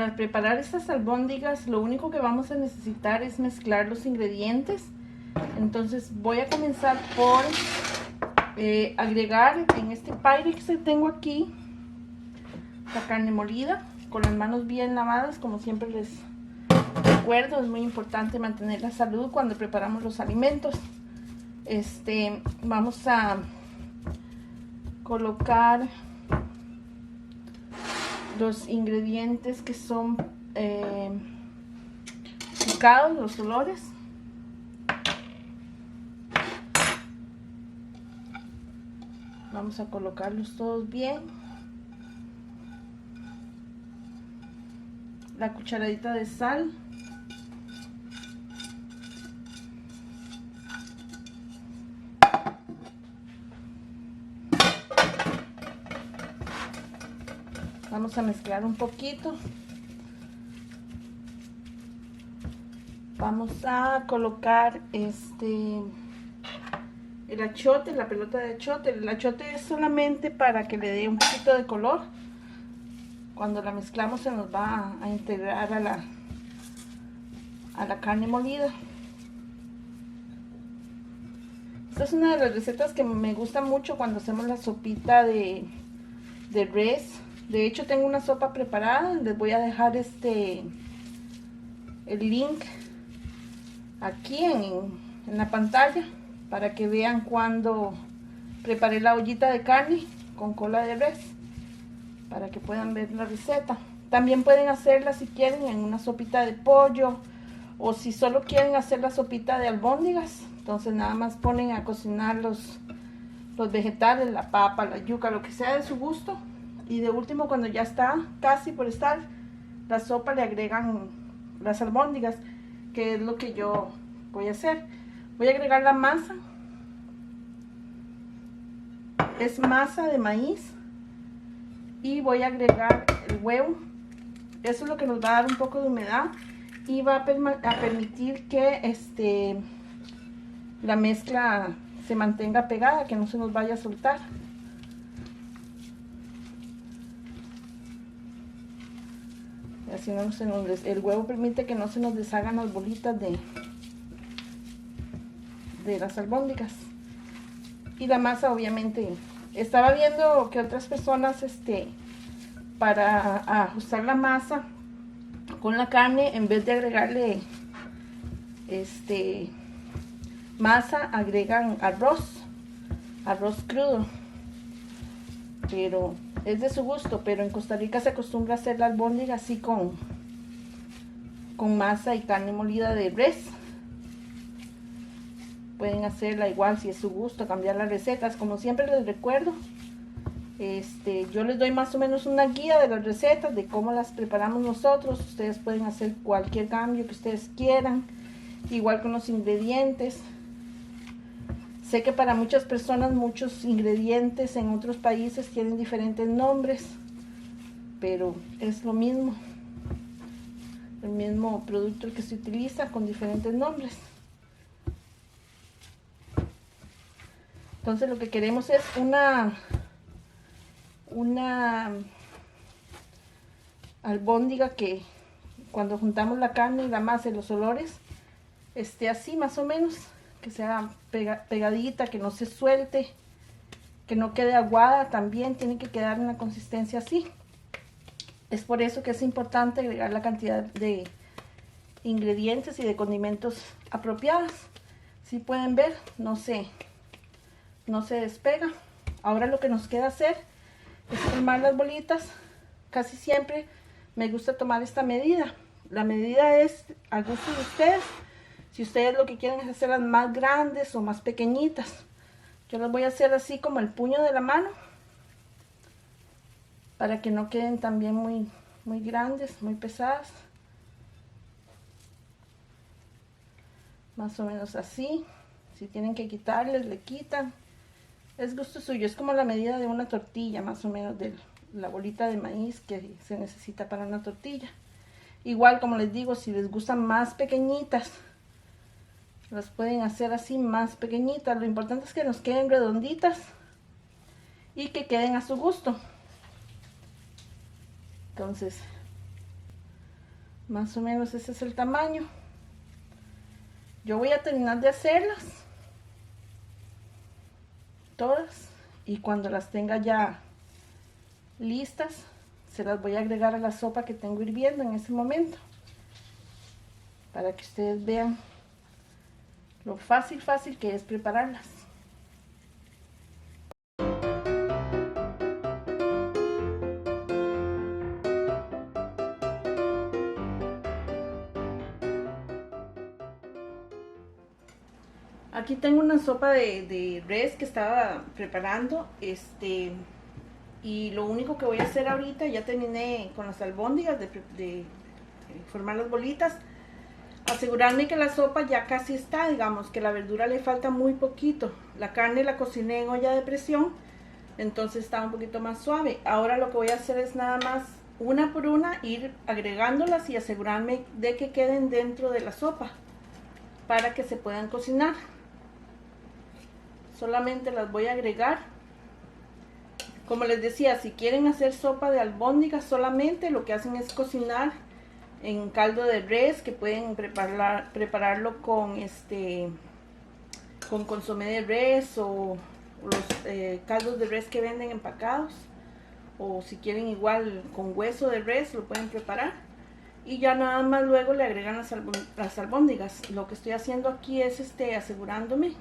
Para preparar estas albóndigas lo único que vamos a necesitar es mezclar los ingredientes. Entonces voy a comenzar por agregar en este Pyrex que tengo aquí la carne molida con las manos bien lavadas, como siempre les recuerdo. Es muy importante mantener la salud cuando preparamos los alimentos. Vamos a colocar los ingredientes que son picados, los olores. Vamos a colocarlos todos bien. La cucharadita de sal. Vamos a mezclar un poquito. Vamos a colocar el achiote, la pelota de achiote. El achiote es solamente para que le dé un poquito de color. Cuando la mezclamos se nos va a integrar a la carne molida. Esta es una de las recetas que me gusta mucho cuando hacemos la sopita de res. De hecho tengo una sopa preparada, les voy a dejar el link aquí en la pantalla para que vean cuando preparé la ollita de carne con cola de res, para que puedan ver la receta. También pueden hacerla si quieren en una sopita de pollo, o si solo quieren hacer la sopita de albóndigas, entonces nada más ponen a cocinar los vegetales, la papa, la yuca, lo que sea de su gusto. Y de último, cuando ya está casi por estar la sopa, le agregan las albóndigas, que es lo que yo voy a hacer. Voy a agregar la masa. Es masa de maíz. Y voy a agregar el huevo. Eso es lo que nos va a dar un poco de humedad y va a permitir que la mezcla se mantenga pegada, que no se nos vaya a soltar. Así no el huevo permite que no se nos deshagan las bolitas de las albóndigas. Y la masa, obviamente, estaba viendo que otras personas para ajustar la masa con la carne, en vez de agregarle masa, agregan arroz crudo, pero es de su gusto. Pero en Costa Rica se acostumbra a hacer la albóndiga así con masa y carne molida de res. Pueden hacerla igual si es su gusto, cambiar las recetas. Como siempre les recuerdo, yo les doy más o menos una guía de las recetas, de cómo las preparamos nosotros. Ustedes pueden hacer cualquier cambio que ustedes quieran, igual con los ingredientes. Sé que para muchas personas muchos ingredientes en otros países tienen diferentes nombres, pero es lo mismo, el mismo producto que se utiliza con diferentes nombres. Entonces lo que queremos es una albóndiga que cuando juntamos la carne y la masa y los olores esté así más o menos, que sea pegadita, que no se suelte, que no quede aguada. También tiene que quedar en una consistencia así. Es por eso que es importante agregar la cantidad de ingredientes y de condimentos apropiados. Si pueden ver, no se despega. Ahora lo que nos queda hacer es formar las bolitas. Casi siempre me gusta tomar esta medida. La medida es a gusto de ustedes. Si ustedes lo que quieren es hacerlas más grandes o más pequeñitas, yo las voy a hacer así como el puño de la mano, para que no queden también muy grandes, muy pesadas. Más o menos así. Si tienen que quitarles, le quitan. Es gusto suyo. Es como la medida de una tortilla, más o menos, de la bolita de maíz que se necesita para una tortilla. Igual, como les digo, si les gustan más pequeñitas, las pueden hacer así, más pequeñitas. Lo importante es que nos queden redonditas y que queden a su gusto. Entonces, Más o menos ese es el tamaño. Yo voy a terminar de hacerlas todas y cuando las tenga ya listas se las voy a agregar a la sopa que tengo hirviendo en ese momento, para que ustedes vean lo fácil que es prepararlas. Aquí tengo una sopa de res que estaba preparando, y lo único que voy a hacer ahorita, ya terminé con las albóndigas de formar las bolitas, asegurarme que la sopa ya casi está, digamos que la verdura le falta muy poquito. La carne la cociné en olla de presión, entonces está un poquito más suave. Ahora lo que voy a hacer es nada más una por una ir agregándolas y asegurarme de que queden dentro de la sopa para que se puedan cocinar. Solamente las voy a agregar. Como les decía, si quieren hacer sopa de albóndigas solamente, lo que hacen es cocinar en caldo de res, que pueden prepararlo con consomé de res o los caldos de res que venden empacados, o si quieren igual con hueso de res lo pueden preparar, y ya nada más luego le agregan las albóndigas. Lo que estoy haciendo aquí es asegurándome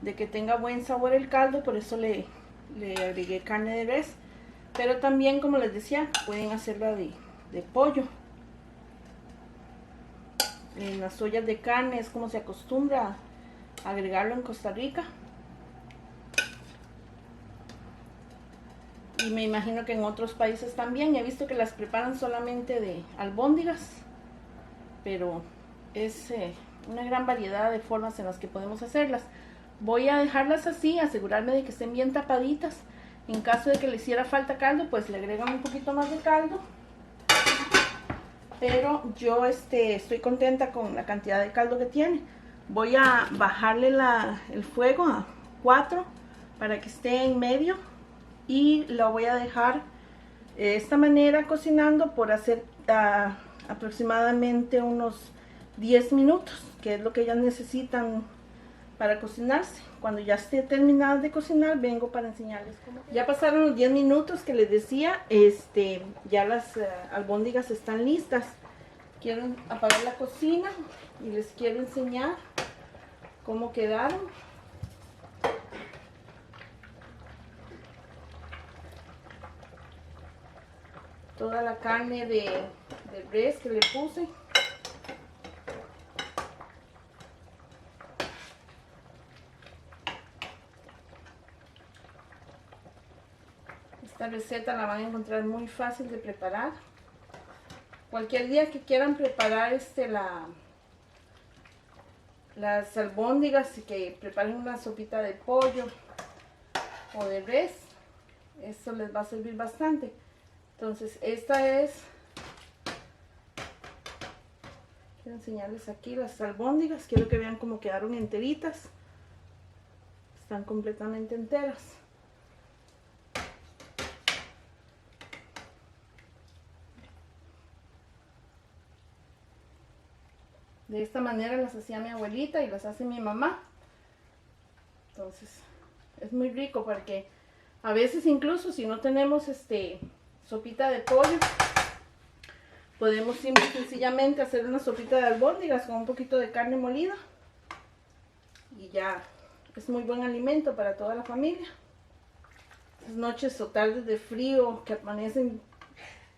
de que tenga buen sabor el caldo, por eso le agregué carne de res, pero también, como les decía, pueden hacerla de pollo. En las ollas de carne es como se acostumbra a agregarlo en Costa Rica, y me imagino que en otros países también. He visto que las preparan solamente de albóndigas, pero es una gran variedad de formas en las que podemos hacerlas. Voy a dejarlas así, asegurarme de que estén bien tapaditas. En caso de que le hiciera falta caldo, pues le agregan un poquito más de caldo. Pero yo estoy contenta con la cantidad de caldo que tiene. Voy a bajarle el fuego a 4 para que esté en medio, y lo voy a dejar de esta manera cocinando por hacer aproximadamente unos 10 minutos, que es lo que ellas necesitan para cocinarse. Cuando ya esté terminada de cocinar, vengo para enseñarles cómo queda. Ya pasaron los 10 minutos que les decía. Ya las albóndigas están listas. Quiero apagar la cocina y les quiero enseñar cómo quedaron. Toda la carne de res que le puse. Esta receta la van a encontrar muy fácil de preparar. Cualquier día que quieran preparar las albóndigas, y que preparen una sopita de pollo o de res, esto les va a servir bastante. Entonces quiero enseñarles aquí las albóndigas. Quiero que vean cómo quedaron enteritas. Están completamente enteras. De esta manera las hacía mi abuelita y las hace mi mamá. Entonces es muy rico, porque a veces incluso si no tenemos sopita de pollo, podemos simple y sencillamente hacer una sopita de albóndigas con un poquito de carne molida, y ya es muy buen alimento para toda la familia. Las noches o tardes de frío que amanecen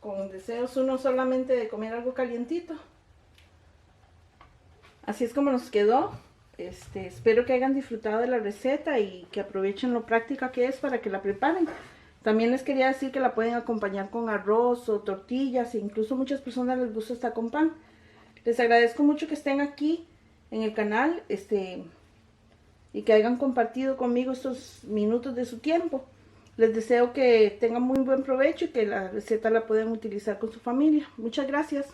con deseos uno solamente de comer algo calientito. Así es como nos quedó. Espero que hayan disfrutado de la receta y que aprovechen lo práctica que es para que la preparen. También les quería decir que la pueden acompañar con arroz o tortillas, e incluso muchas personas les gusta hasta con pan. Les agradezco mucho que estén aquí en el canal, y que hayan compartido conmigo estos minutos de su tiempo. Les deseo que tengan muy buen provecho y que la receta la puedan utilizar con su familia. Muchas gracias.